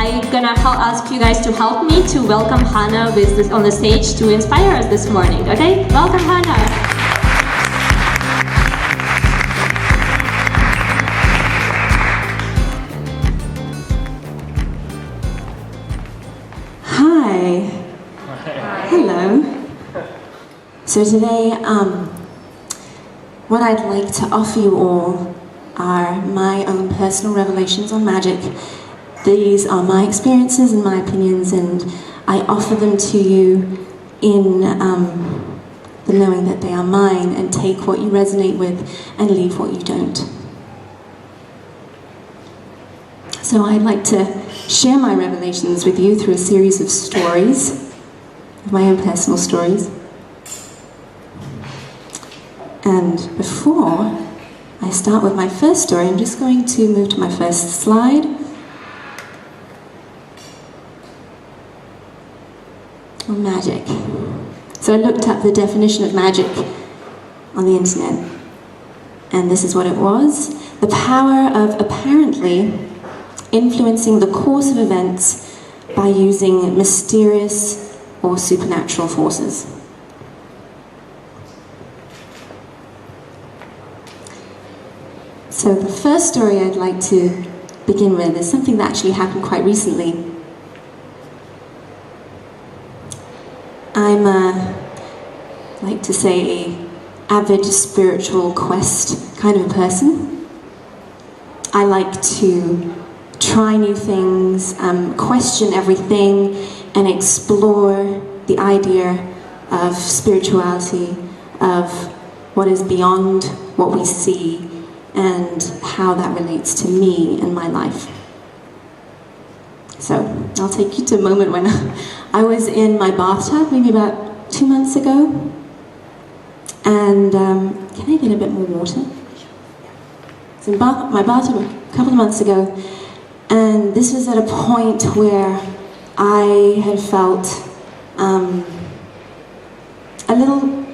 I'm gonna ask you guys to help me to welcome Hannah on the stage to inspire us this morning, okay? Welcome, Hannah. Hi. Hello. So today, what I'd like to offer you all are my own personal revelations on magic. These are my experiences and my opinions, and I offer them to you in the knowing that they are mine, and take what you resonate with and leave what you don't. So I'd like to share my revelations with you through a series of stories, my own personal stories. And before I start with my first story, I'm just going to move to my first slide. Oh, magic. So I looked up the definition of magic on the internet, and this is what it was: the power of apparently influencing the course of events by using mysterious or supernatural forces. So the first story I'd like to begin with is something that actually happened quite recently. I'm like to say, an avid spiritual quest kind of a person. I like to try new things, question everything, and explore the idea of spirituality, of what is beyond what we see, and how that relates to me and my life. So I'll take you to a moment when I was in my bathtub, maybe about 2 months ago, and can I get a bit more water? So in my bathtub a couple of months ago, and this was at a point where I had felt a little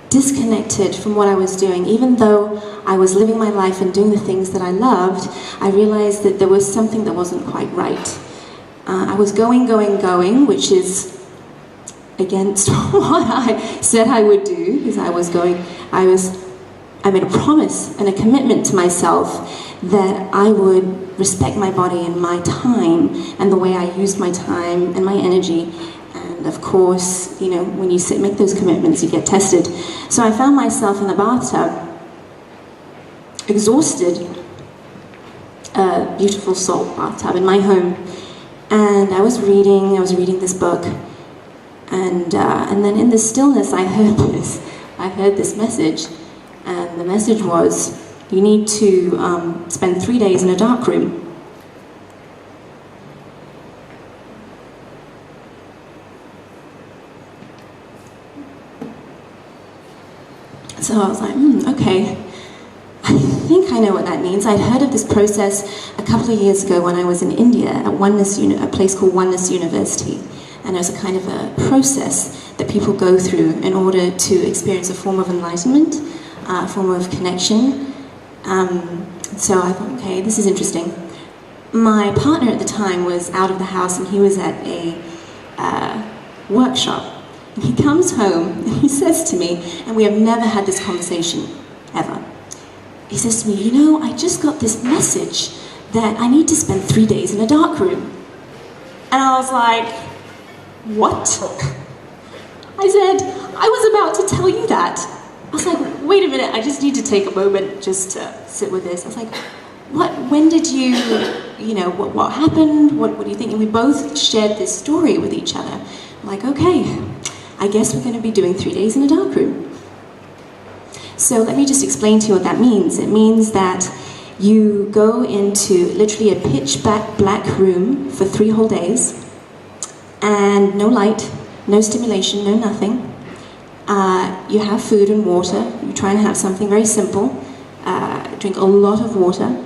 disconnected from what I was doing. Even though I was living my life and doing the things that I loved, I realized that there was something that wasn't quite right. I was going, which is against what I said I would do, because I made a promise and a commitment to myself that I would respect my body and my time and the way I used my time and my energy. And of course, you know, when you make those commitments, you get tested. So I found myself in the bathtub, exhausted, a beautiful salt bathtub in my home. And I was reading this book, and then in the stillness I heard this message, and the message was, you need to spend 3 days in a dark room. So I was like, okay, I think I know what that means. I'd heard of this process a couple of years ago when I was in India at a place called Oneness University. And there's a kind of a process that people go through in order to experience a form of enlightenment, a form of connection. So I thought, okay, this is interesting. My partner at the time was out of the house, and he was at a workshop. And he comes home and he says to me, and we have never had this conversation, ever. He says to me, you know, I just got this message that I need to spend 3 days in a dark room. And I was like, what? I said, I was about to tell you that. I was like, wait a minute, I just need to take a moment just to sit with this. I was like, what, when did you know, what happened? What do you think? And we both shared this story with each other. I'm like, okay, I guess we're going to be doing 3 days in a dark room. So let me just explain to you what that means. It means that you go into literally a pitch black room for 3 whole days, and no light, no stimulation, no nothing. You have food and water. You try and have something very simple. Drink a lot of water,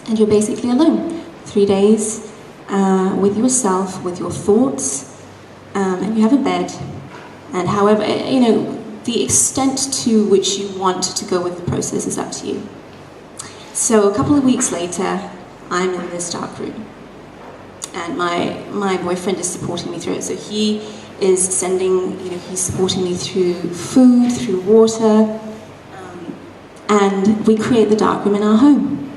and you're basically alone. 3 days with yourself, with your thoughts, and you have a bed. And however, you know, the extent to which you want to go with the process is up to you. So a couple of weeks later, I'm in this dark room. and my boyfriend is supporting me through it. So he is sending, he's supporting me through food, through water, and we create the dark room in our home.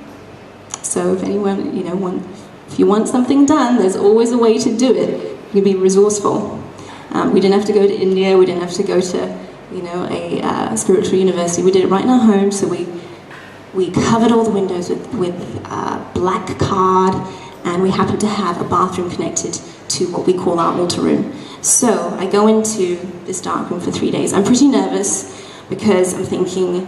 So if anyone, if you want something done, there's always a way to do it. You be resourceful. We didn't have to go to India. We didn't have to go to, a spiritual university. We did it right in our home. So we covered all the windows with black card, and we happened to have a bathroom connected to what we call our altar room. So I go into this dark room for 3 days. I'm pretty nervous because I'm thinking,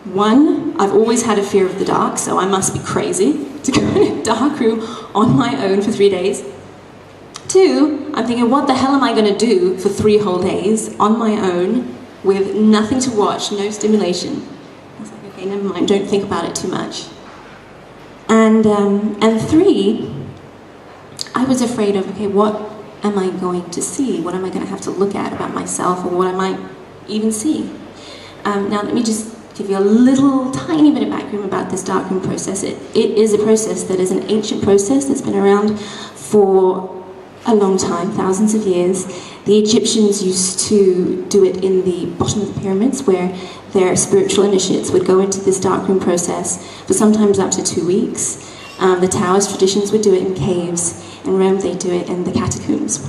one, I've always had a fear of the dark, so I must be crazy to go in a dark room on my own for 3 days. Two, I'm thinking, what the hell am I going to do for 3 whole days on my own with nothing to watch, no stimulation? I was like, okay, never mind, don't think about it too much. And three, I was afraid of, okay, what am I going to see? What am I going to have to look at about myself, or what I might even see? Now, let me just give you a little tiny bit of background about this darkroom process. It is a process that is an ancient process that's been around for a long time, thousands of years. The Egyptians used to do it in the bottom of the pyramids, where their spiritual initiates would go into this darkroom process for sometimes up to 2 weeks. The Taoist traditions would do it in caves. In Rome, they do it in the catacombs.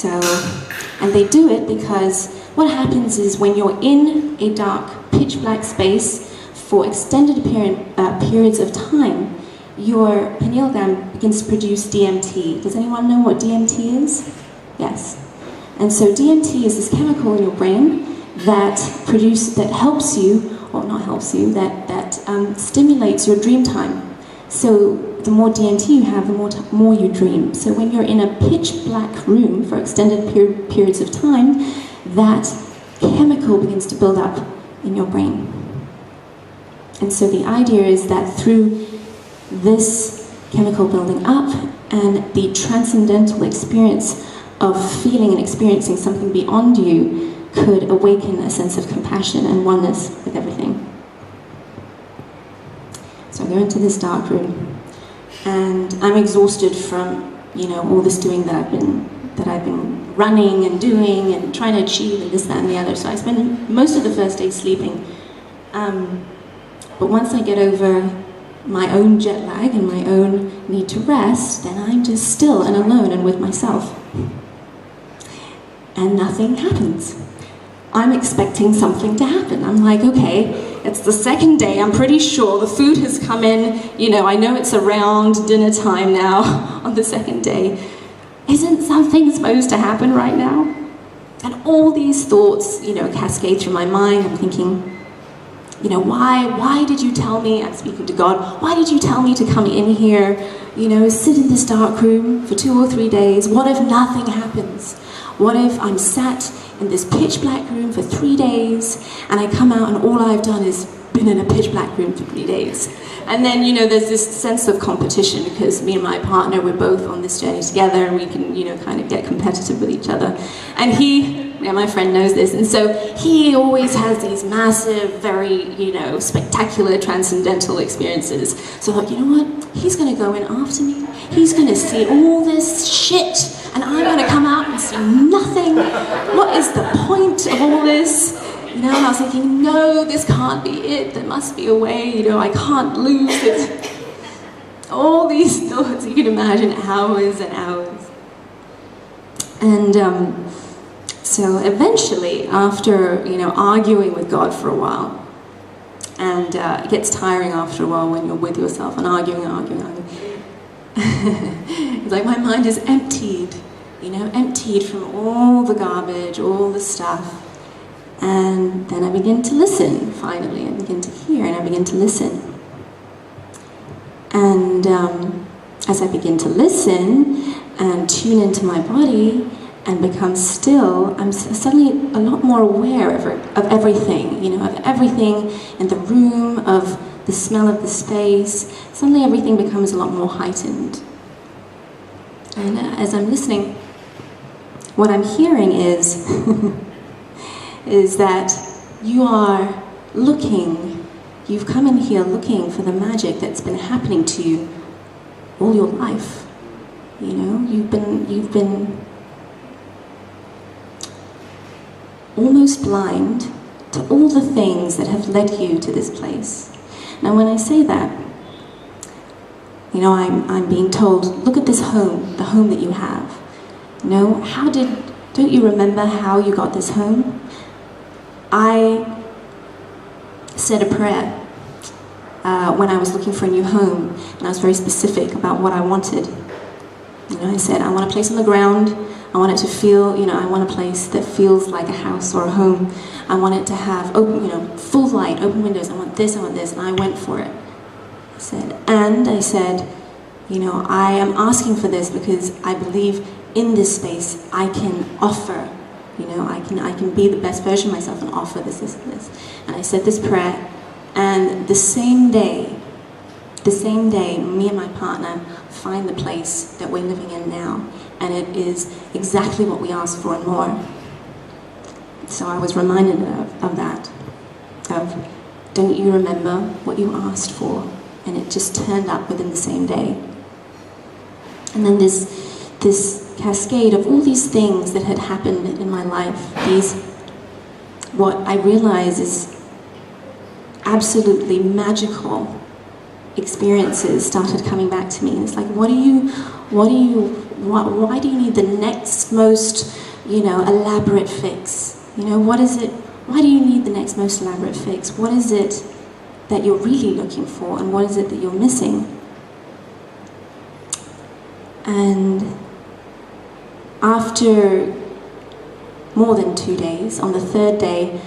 And they do it because what happens is when you're in a dark, pitch black space for extended periods of time, your pineal gland begins to produce DMT. Does anyone know what DMT is? Yes. And so DMT is this chemical in your brain that helps you, or not helps you, that stimulates your dream time. So the more DMT you have, the more you dream. So when you're in a pitch black room for extended periods of time, that chemical begins to build up in your brain. And so the idea is that through this chemical building up and the transcendental experience of feeling and experiencing something beyond you could awaken a sense of compassion and oneness with everything. So I go into this dark room, and I'm exhausted from, all this doing that I've been running and doing and trying to achieve and this, that, and the other. So I spend most of the first day sleeping. But once I get over my own jet lag and my own need to rest, then I'm just still and alone and with myself. And nothing happens. I'm expecting something to happen. I'm like, okay, it's the second day, I'm pretty sure the food has come in, I know it's around dinner time now on the second day. Isn't something supposed to happen right now? And all these thoughts, cascade through my mind. I'm thinking, why did you tell me, I'm speaking to God, why did you tell me to come in here, sit in this dark room for 2 or 3 days? What if nothing happens? What if I'm sat in this pitch black room for 3 days and I come out and all I've done is been in a pitch black room for 3 days? And then, there's this sense of competition because me and my partner, we're both on this journey together, and we can, kind of get competitive with each other. And my friend knows this, and so he always has these massive, very, spectacular, transcendental experiences. So I thought, you know what? He's going to go in after me. He's going to see all this shit, and I'm going to come out and see nothing. What is the point of all this? And I was thinking, no, this can't be it. There must be a way, I can't lose it. All these thoughts, you can imagine, hours and hours. And so eventually, after, arguing with God for a while, and it gets tiring after a while when you're with yourself and arguing. It's like my mind is emptied, emptied from all the garbage, all the stuff. And then I begin to listen, finally. I begin to hear and I begin to listen. And as I begin to listen and tune into my body and become still, I'm suddenly a lot more aware of everything, of everything in the room, of the smell of the space. Suddenly everything becomes a lot more heightened. And as I'm listening, what I'm hearing is that you are looking, you've come in here looking for the magic that's been happening to you all your life. You know, you've been almost blind to all the things that have led you to this place. Now when I say that, you know, I'm being told, look at this home, the home that you have. You know, don't you remember how you got this home? I said a prayer when I was looking for a new home, and I was very specific about what I wanted. You know, I said, I want a place on the ground. I want it to feel, you know, I want a place that feels like a house or a home. I want it to have open, you know, full light, open windows. I want this, and I went for it. I said, you know, I am asking for this because I believe in this space I can offer, you know, I can be the best version of myself and offer this. And I said this prayer, and the same day, me and my partner find the place that we're living in now, and it is exactly what we asked for and more. So I was reminded of that, don't you remember what you asked for? And it just turned up within the same day. And then this cascade of all these things that had happened in my life, what I realize is absolutely magical experiences started coming back to me. And it's like, why do you need the next most, you know, elaborate fix? You know, what is it? Why do you need the next most elaborate fix? What is it that you're really looking for, and what is it that you're missing? And after more than 2 days, on the third day,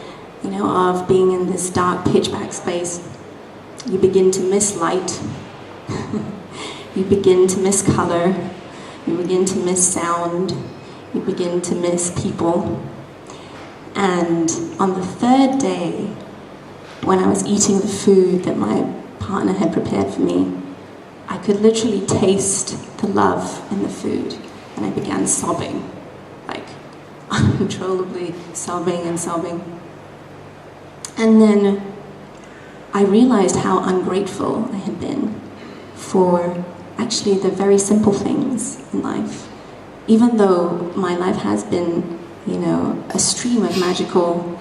you know, of being in this dark, pitch-black space, you begin to miss light, you begin to miss color, you begin to miss sound, you begin to miss people. And on the third day, when I was eating the food that my partner had prepared for me, I could literally taste the love in the food, and I began sobbing, like uncontrollably sobbing and sobbing. And then I realized how ungrateful I had been for actually the very simple things in life. Even though my life has been, you know, a stream of magical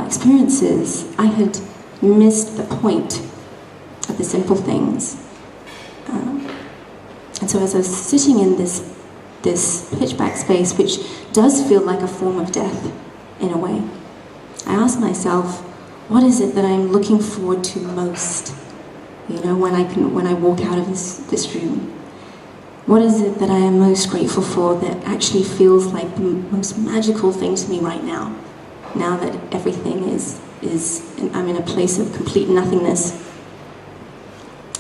experiences, I had missed the point of the simple things. And so as I was sitting in this pitch-black space, which does feel like a form of death in a way, I asked myself, what is it that I'm looking forward to most? You know, when I walk out of this room, what is it that I am most grateful for that actually feels like the most magical thing to me right now? Now that everything I'm in a place of complete nothingness.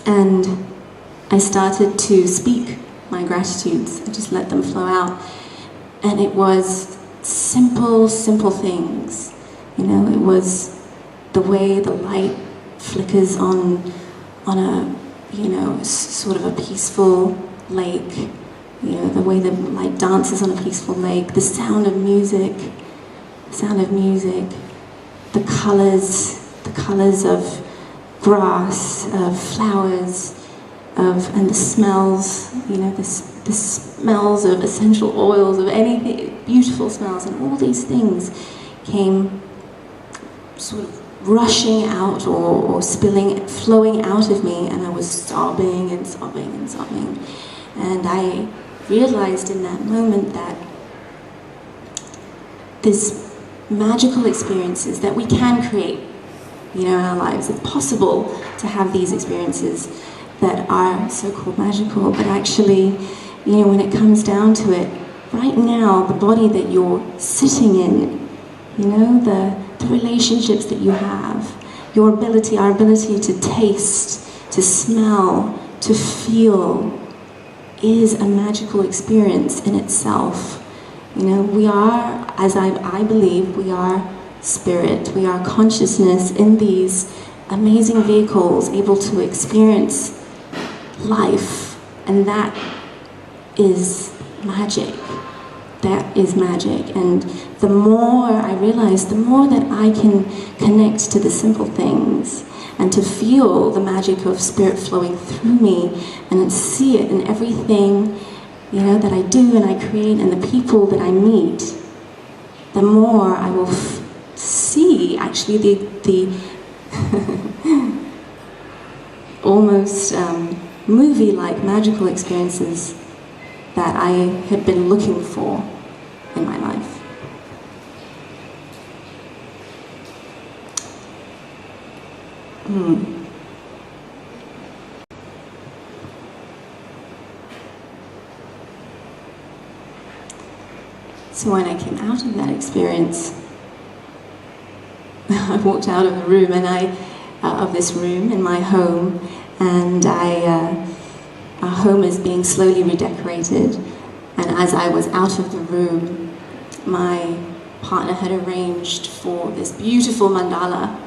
And I started to speak my gratitudes. I just let them flow out. And it was simple things. You know, it was the way the light flickers on a, you know, sort of a peaceful lake. You know, the way the light dances on a peaceful lake, the sound of music, the colors of grass, of flowers, and the smells, you know, the smells of essential oils, of anything, beautiful smells, and all these things came sort of rushing out or flowing out of me, and I was sobbing and sobbing and sobbing. And I realized in that moment that this magical experiences that we can create, you know, in our lives. It's possible to have these experiences that are so-called magical, but actually, you know, when it comes down to it, right now, the body that you're sitting in, you know, the relationships that you have, our ability to taste, to smell, to feel, is a magical experience in itself. You know, we are, as I believe, we are spirit, we are consciousness in these amazing vehicles, able to experience life, and that is magic. That is magic. And the more I realize, the more that I can connect to the simple things and to feel the magic of spirit flowing through me and see it in everything that I do and I create, and the people that I meet, the more I will see actually the almost movie-like magical experiences that I had been looking for in my life. So when I came out of that experience, I walked out of the room of this room in my home, and our home is being slowly redecorated. And as I was out of the room, my partner had arranged for this beautiful mandala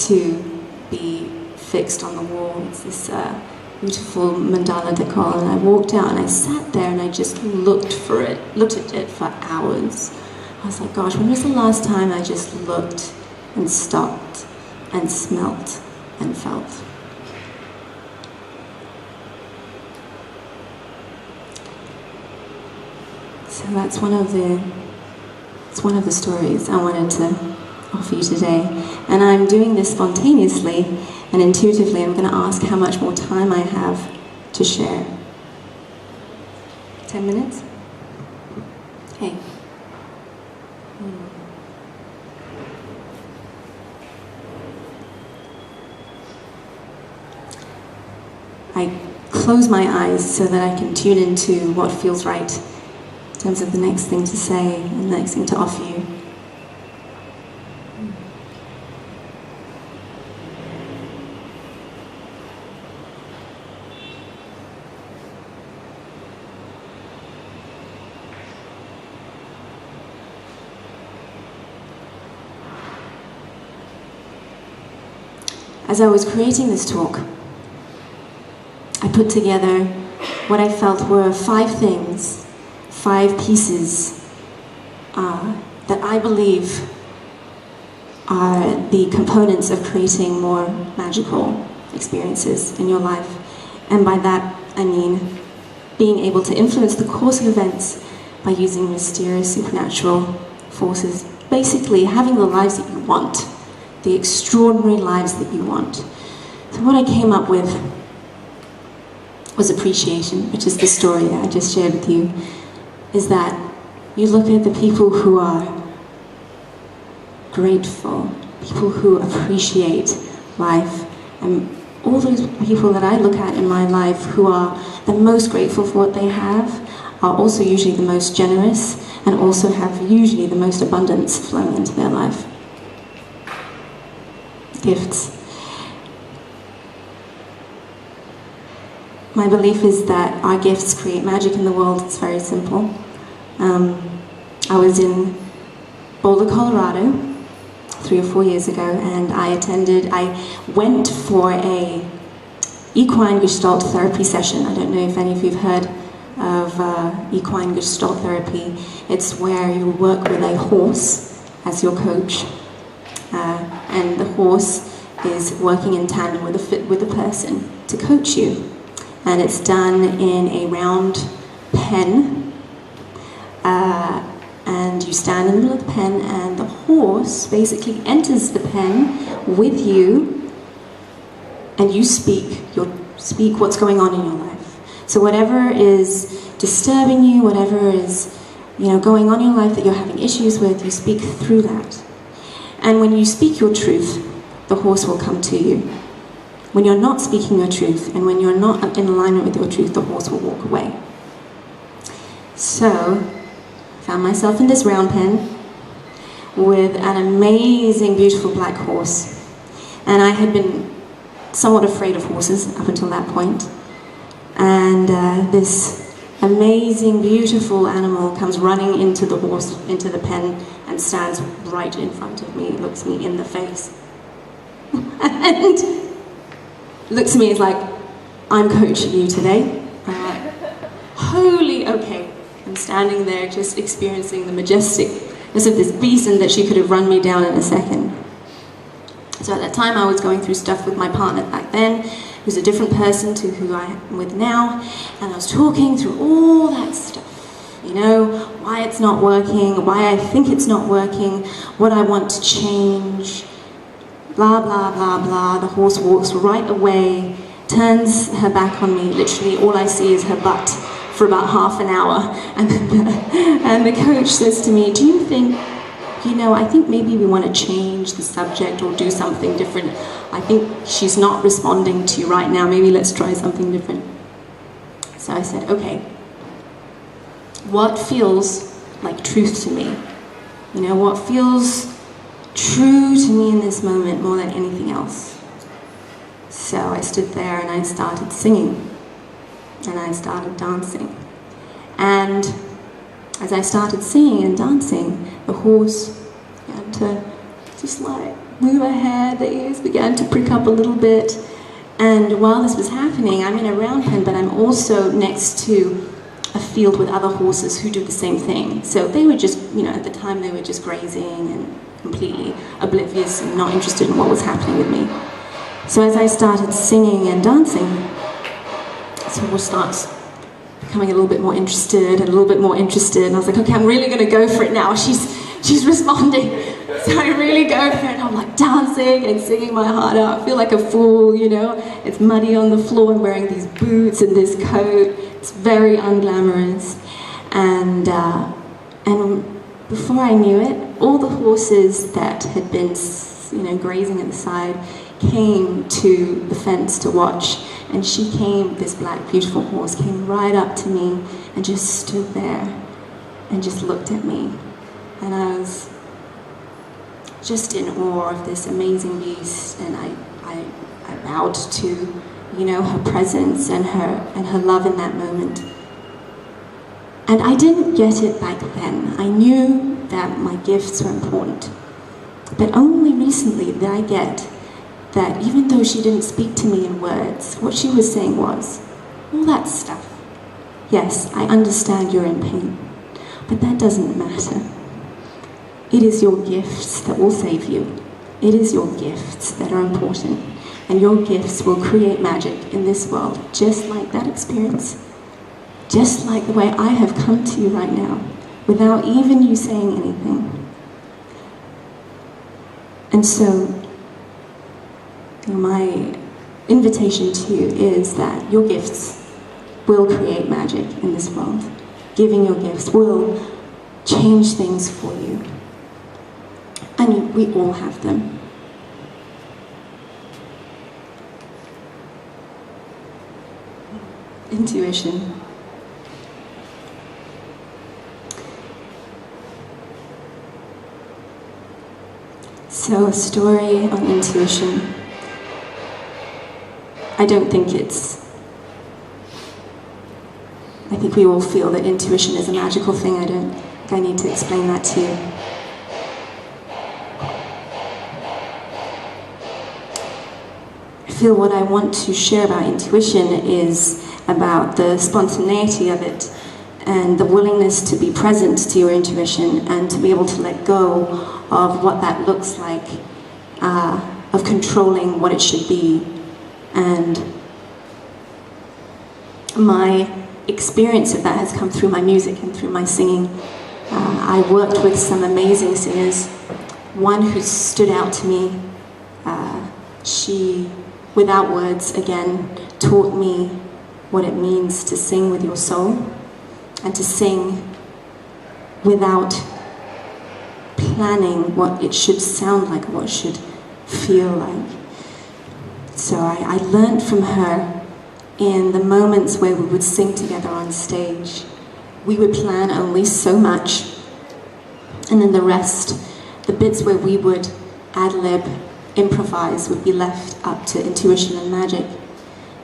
to be fixed on the wall. It's this beautiful mandala decor, and I walked out and I sat there and I just looked at it for hours. I was like, gosh, when was the last time I just looked and stopped and smelt and felt? So that's one of the stories I wanted to offer you today. And I'm doing this spontaneously and intuitively. I'm going to ask how much more time I have to share. 10 minutes? Okay. I close my eyes so that I can tune into what feels right in terms of the next thing to say and the next thing to offer you. As I was creating this talk, I put together what I felt were 5 things, 5 pieces that I believe are the components of creating more magical experiences in your life. And by that, I mean being able to influence the course of events by using mysterious supernatural forces. Basically, having the lives that you want, the extraordinary lives that you want. So what I came up with was appreciation, which is the story that I just shared with you, is that you look at the people who are grateful, people who appreciate life, and all those people that I look at in my life who are the most grateful for what they have are also usually the most generous and also have usually the most abundance flowing into their life. Gifts. My belief is that our gifts create magic in the world. It's very simple. I was in Boulder, Colorado 3 or 4 years ago, and I went for a equine gestalt therapy session. I don't know if any of you have heard of equine gestalt therapy. It's where you work with a horse as your coach, and the horse is working in tandem with a person to coach you. And it's done in a round pen, and you stand in the middle of the pen, and the horse basically enters the pen with you, and you speak what's going on in your life. So whatever is disturbing you, whatever is going on in your life that you're having issues with, you speak through that. And when you speak your truth, the horse will come to you. When you're not speaking your truth, and when you're not in alignment with your truth, the horse will walk away. So, I found myself in this round pen with an amazing, beautiful black horse. And I had been somewhat afraid of horses up until that point. And this amazing, beautiful animal comes running into the pen, and stands right in front of me, looks me in the face. And looks at me, is like, I'm coaching you today. I'm like, holy, okay. I'm standing there just experiencing the majesticness of this beast, and that she could have run me down in a second. So at that time I was going through stuff with my partner back then, who's a different person to who I am with now, and I was talking through all that stuff, you know, why it's not working, why I think it's not working, what I want to change, blah, blah, blah, blah. The horse walks right away, turns her back on me. Literally, all I see is her butt for about half an hour. And the coach says to me, do you think, you know, I think maybe we want to change the subject or do something different. I think she's not responding to you right now. Maybe let's try something different. So I said, okay, what feels like truth to me? You know, what feels true to me in this moment more than anything else? So I stood there and I started singing and I started dancing. And as I started singing and dancing, the horse began to just like move her head, the ears began to prick up a little bit. And while this was happening, I'm in a round pen, but I'm also next to a field with other horses who do the same thing. So they were just, you know, at the time they were just grazing and completely oblivious and not interested in what was happening with me. So as I started singing and dancing, this horse starts becoming a little bit more interested and a little bit more interested. And I was like, okay, I'm really going to go for it now. She's responding. So I really go for it. I'm like dancing and singing my heart out. I feel like a fool, you know. It's muddy on the floor. I'm wearing these boots and this coat. It's very unglamorous. And before I knew it, all the horses that had been, you know, grazing at the side came to the fence to watch. And she came, this black, beautiful horse, came right up to me and just stood there and just looked at me. And I was just in awe of this amazing beast, and I bowed to, you know, her presence and her love in that moment. And I didn't get it back then. I knew that my gifts were important. But only recently did I get that even though she didn't speak to me in words, what she was saying was, all that stuff. Yes, I understand you're in pain, but that doesn't matter. It is your gifts that will save you. It is your gifts that are important, and your gifts will create magic in this world, just like that experience, just like the way I have come to you right now, without even you saying anything. And so, my invitation to you is that your gifts will create magic in this world. Giving your gifts will change things for you. And we all have them. Intuition. So a story on intuition. I think we all feel that intuition is a magical thing. I don't think I need to explain that to you. I feel what I want to share about intuition is about the spontaneity of it and the willingness to be present to your intuition and to be able to let go of what that looks like, of controlling what it should be. And my experience of that has come through my music and through my singing. I worked with some amazing singers. One who stood out to me, she, without words, again, taught me what it means to sing with your soul and to sing without planning what it should sound like, what it should feel like. So I learned from her in the moments where we would sing together on stage. We would plan only so much, and then the rest, the bits where we would ad-lib, improvise, would be left up to intuition and magic.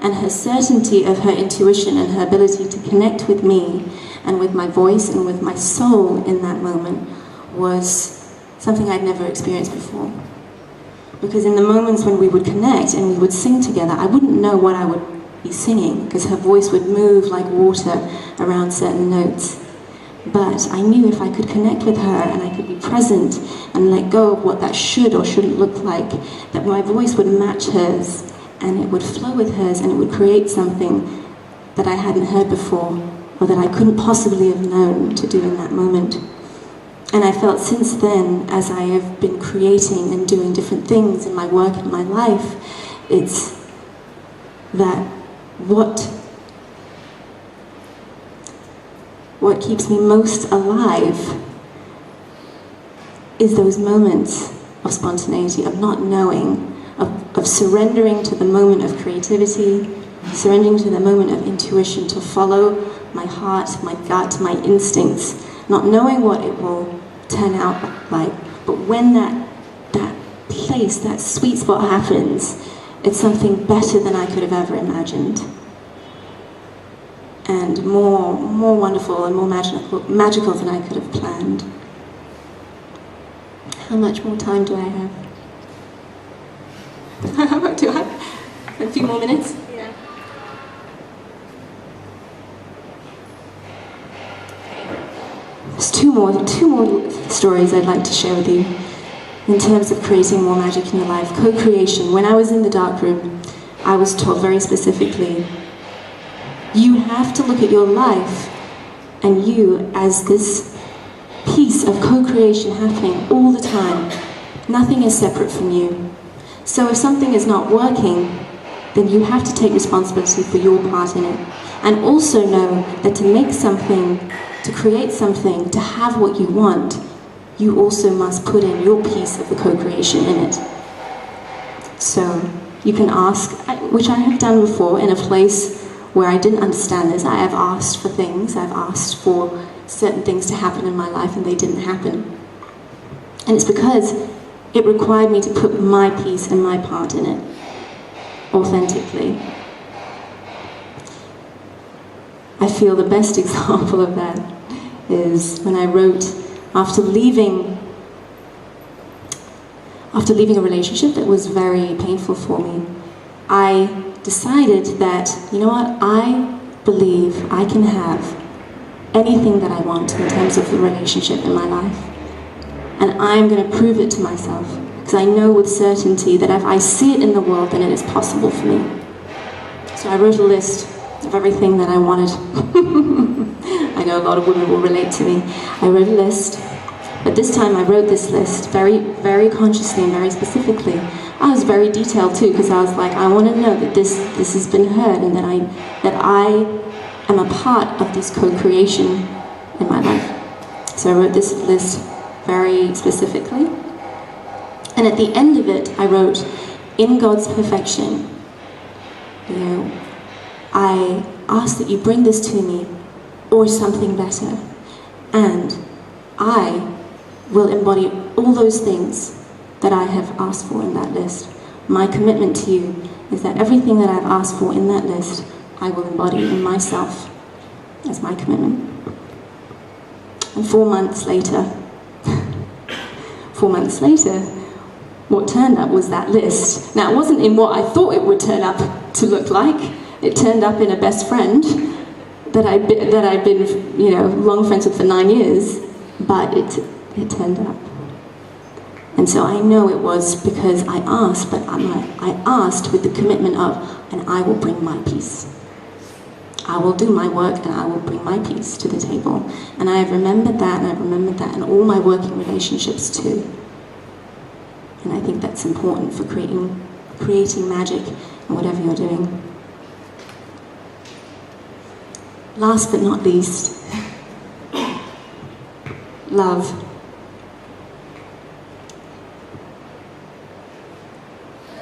And her certainty of her intuition and her ability to connect with me and with my voice and with my soul in that moment was something I'd never experienced before. Because in the moments when we would connect and we would sing together, I wouldn't know what I would be singing because her voice would move like water around certain notes. But I knew if I could connect with her and I could be present and let go of what that should or shouldn't look like, that my voice would match hers and it would flow with hers, and it would create something that I hadn't heard before, or that I couldn't possibly have known to do in that moment. And I felt since then, as I have been creating and doing different things in my work and my life, it's that what keeps me most alive is those moments of spontaneity, of not knowing, of surrendering to the moment of creativity, surrendering to the moment of intuition, to follow my heart, my gut, my instincts, not knowing what it will turn out like. But when that place, that sweet spot happens, it's something better than I could have ever imagined. And more wonderful and more magical than I could have planned. How much more time do I have? Do I have a few more minutes? Yeah. There's two more stories I'd like to share with you in terms of creating more magic in your life. Co-creation. When I was in the darkroom, I was told very specifically, you have to look at your life and you as this piece of co-creation happening all the time. Nothing is separate from you. So if something is not working, then you have to take responsibility for your part in it. And also know that to make something, to create something, to have what you want, you also must put in your piece of the co-creation in it. So you can ask, which I have done before in a place where I didn't understand this. I have asked for things, I've asked for certain things to happen in my life and they didn't happen. And it's because it required me to put my piece and my part in it, authentically. I feel the best example of that is when I wrote, after leaving a relationship that was very painful for me, I decided that, you know what, I believe I can have anything that I want in terms of the relationship in my life. And I'm going to prove it to myself, because I know with certainty that if I see it in the world, then it is possible for me. So I wrote a list of everything that I wanted. I know a lot of women will relate to me. I wrote a list, but this time I wrote this list very, very consciously and very specifically. I was very detailed too, because I was like, I want to know that this has been heard, and that I am a part of this co-creation in my life. So I wrote this list very specifically. And at the end of it, I wrote, in God's perfection, you know, I ask that you bring this to me, or something better, and I will embody all those things that I have asked for in that list. My commitment to you is that everything that I've asked for in that list, I will embody in myself as my commitment. And 4 months later, what turned up was that list. Now, it wasn't in what I thought it would turn up to look like. It turned up in a best friend that I'd been, you know, long friends with for 9 years, but it turned up. And so I know it was because I asked, but I asked with the commitment of, and I will bring my piece. I will do my work and I will bring my piece to the table. And I have remembered that, and I've remembered that in all my working relationships too. And I think that's important for creating magic in whatever you're doing. Last but not least, love.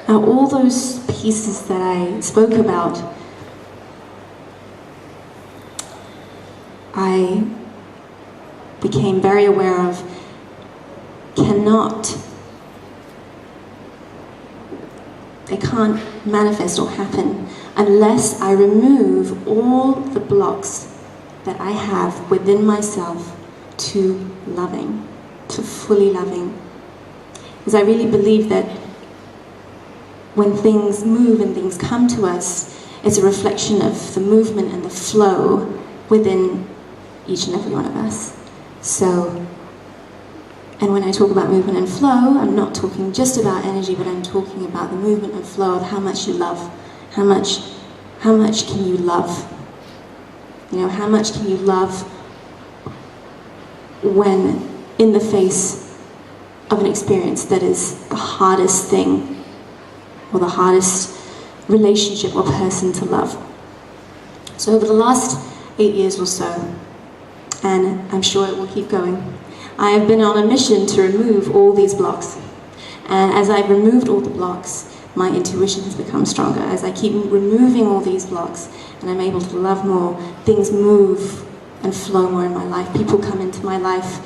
Now, all those pieces that I spoke about, I became very aware of they can't manifest or happen unless I remove all the blocks that I have within myself to loving, to fully loving. Because I really believe that when things move and things come to us, it's a reflection of the movement and the flow within each and every one of us. So And when I talk about movement and flow, I'm not talking just about energy, but I'm talking about the movement and flow of how much you love. How much can you love? You know, how much can you love when in the face of an experience that is the hardest thing or the hardest relationship or person to love? So over the last 8 years or so, and I'm sure it will keep going, I have been on a mission to remove all these blocks. And as I've removed all the blocks, my intuition has become stronger. As I keep removing all these blocks and I'm able to love more, things move and flow more in my life. People come into my life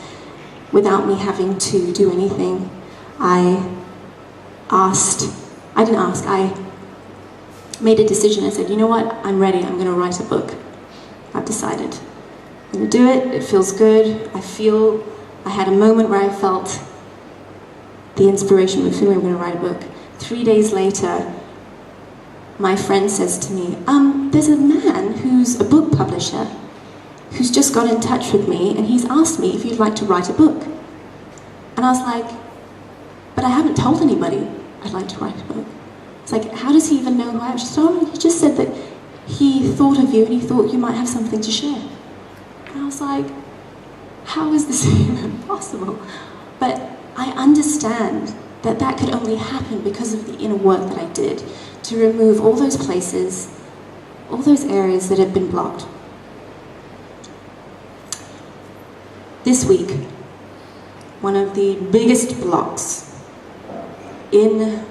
without me having to do anything. I made a decision. I said, you know what, I'm ready, I'm gonna write a book. I've decided. I'm gonna do it, it feels good. I had a moment where I felt the inspiration with whom I'm gonna write a book. 3 days later, my friend says to me, there's a man who's a book publisher who's just got in touch with me and he's asked me if you'd like to write a book. And I was like, but I haven't told anybody I'd like to write a book. It's like, how does he even know who I am? She said, he just said that he thought of you and he thought you might have something to share. And I was like, how is this even possible? But I understand that that could only happen because of the inner work that I did to remove all those places, all those areas that have been blocked. This week, one of the biggest blocks in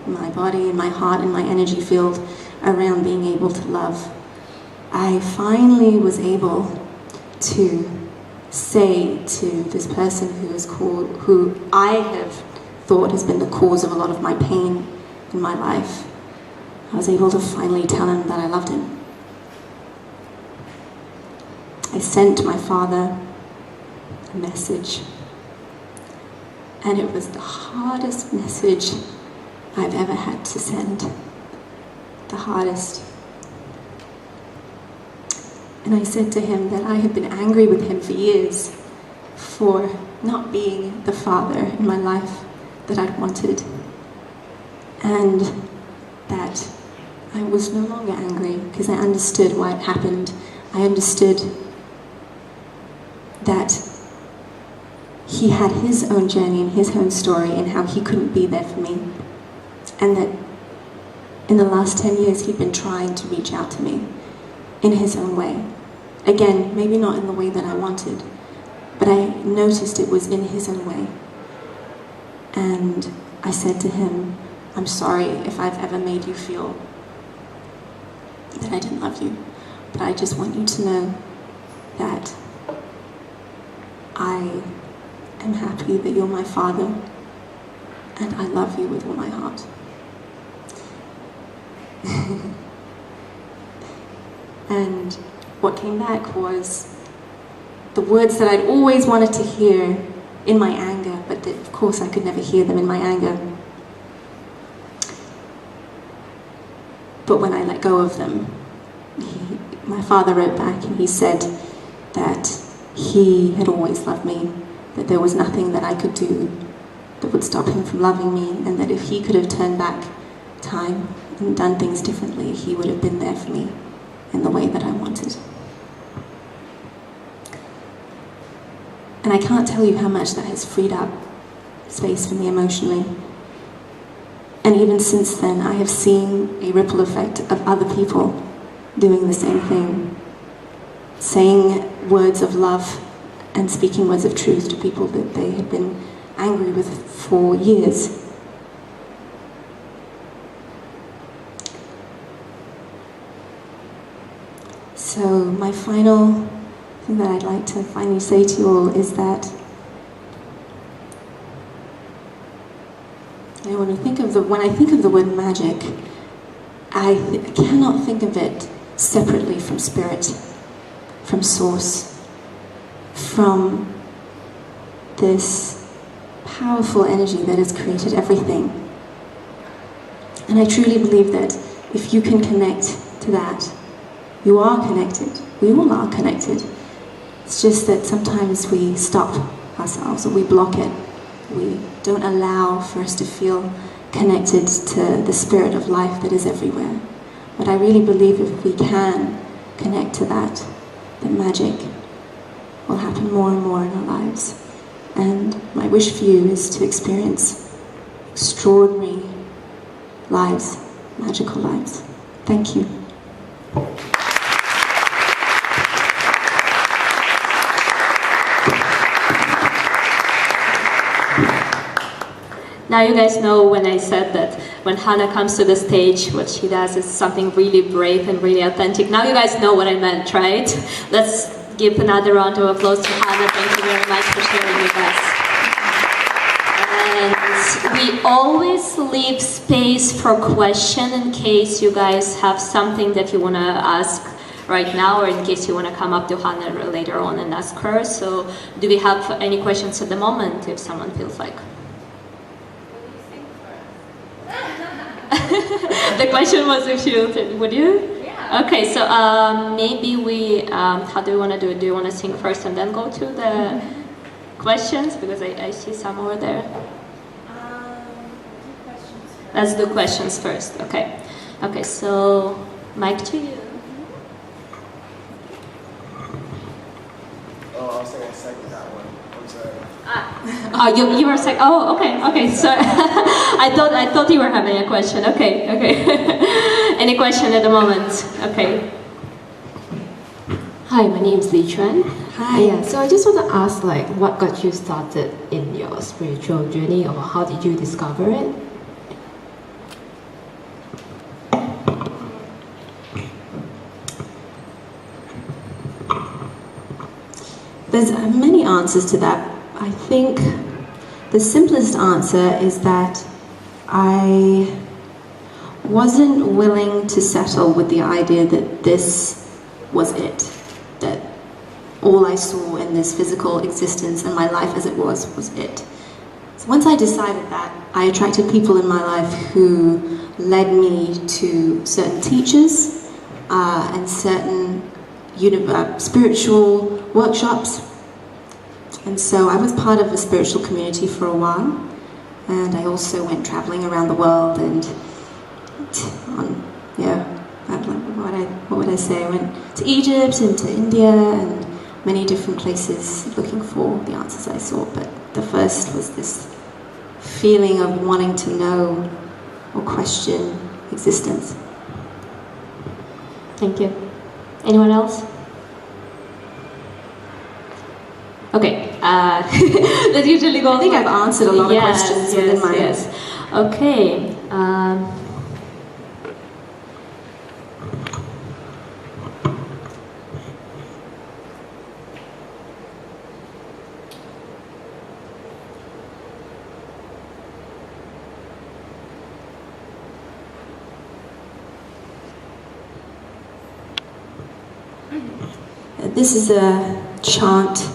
my body, in my heart, in my energy field around being able to love, I finally was able to say to this person who I have thought has been the cause of a lot of my pain in my life, I was able to finally tell him that I loved him. I sent my father a message, and it was the hardest message I've ever had to send. The hardest. And I said to him that I had been angry with him for years for not being the father in my life that I'd wanted, and that I was no longer angry because I understood why it happened. I understood that he had his own journey and his own story and how he couldn't be there for me, and that in the last 10 years he'd been trying to reach out to me in his own way. Again, maybe not in the way that I wanted, but I noticed it was in his own way. And I said to him, I'm sorry if I've ever made you feel that I didn't love you, but I just want you to know that I am happy that you're my father, and I love you with all my heart. And what came back was the words that I'd always wanted to hear in my anger, but that, of course, I could never hear them in my anger. But when I let go of them, my father wrote back and he said that he had always loved me, that there was nothing that I could do that would stop him from loving me, and that if he could have turned back time and done things differently, he would have been there for me in the way that I wanted. And I can't tell you how much that has freed up space for me emotionally. And even since then, I have seen a ripple effect of other people doing the same thing, saying words of love and speaking words of truth to people that they had been angry with for years. So my final thing that I'd like to finally say to you all is that when I think of the word magic, I cannot think of it separately from spirit, from source, from this powerful energy that has created everything. And I truly believe that if you can connect to that, you are connected. We all are connected. It's just that sometimes we stop ourselves, or we block it. We don't allow for us to feel connected to the spirit of life that is everywhere. But I really believe if we can connect to that, then magic will happen more and more in our lives. And my wish for you is to experience extraordinary lives, magical lives. Thank you. Now you guys know when I said that when Hannah comes to the stage, what she does is something really brave and really authentic. Now you guys know what I meant, right? Let's give another round of applause to Hannah. Thank you very much for sharing with us. And we always leave space for question in case you guys have something that you want to ask right now, or in case you want to come up to Hannah later on and ask her. So do we have any questions at the moment, if someone feels like? The question was if she would you? Yeah. Okay, so maybe we, how do you want to do it? Do you want to sing first and then go to the questions? Because I see some over there. Let's do questions first, okay. Okay, so mic to you. Oh, I was thinking second that one. I'm sorry. You were saying, oh, okay, so I thought you were having a question, okay. Any question at the moment? Okay. Hi, my name is Li Chuan. Hi. Yeah, so I just want to ask, like, what got you started in your spiritual journey, or how did you discover it? There's many answers to that. I think the simplest answer is that I wasn't willing to settle with the idea that this was it, that all I saw in this physical existence and my life as it was it. So once I decided that, I attracted people in my life who led me to certain teachers and certain spiritual workshops. And so I was part of a spiritual community for a while, and I also went traveling around the world and what would I say? I went to Egypt and to India and many different places looking for the answers I sought. But the first was this feeling of wanting to know or question existence. Thank you. Anyone else? Okay, let's usually go. I think I've answered a lot of questions within my... Yes. Okay. This is a chant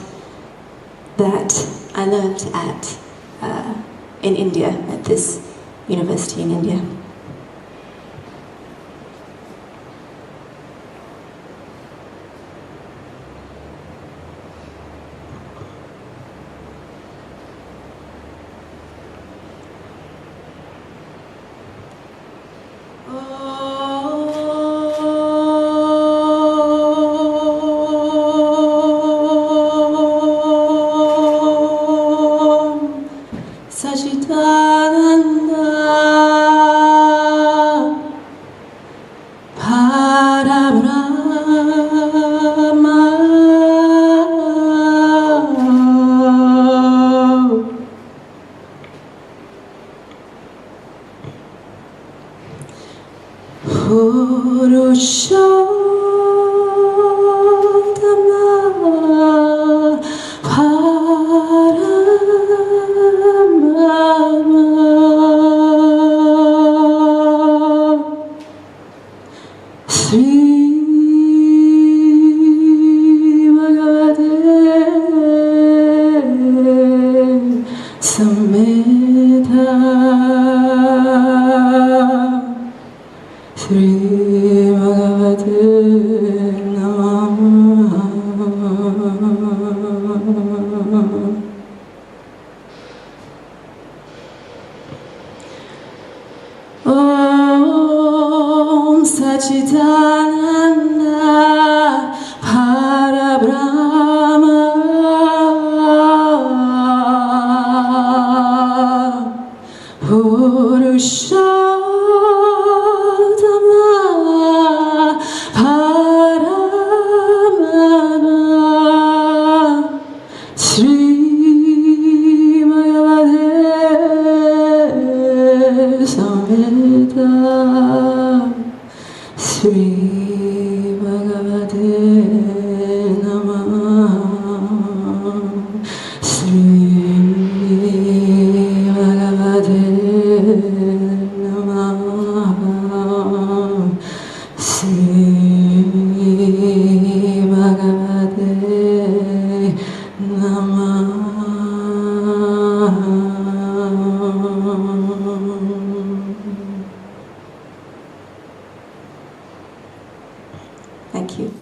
that I learned in India, at this university in India. Sri Bhagavate Namah. Sri Bhagavate Namah. Sri Bhagavate Namah. Thank you.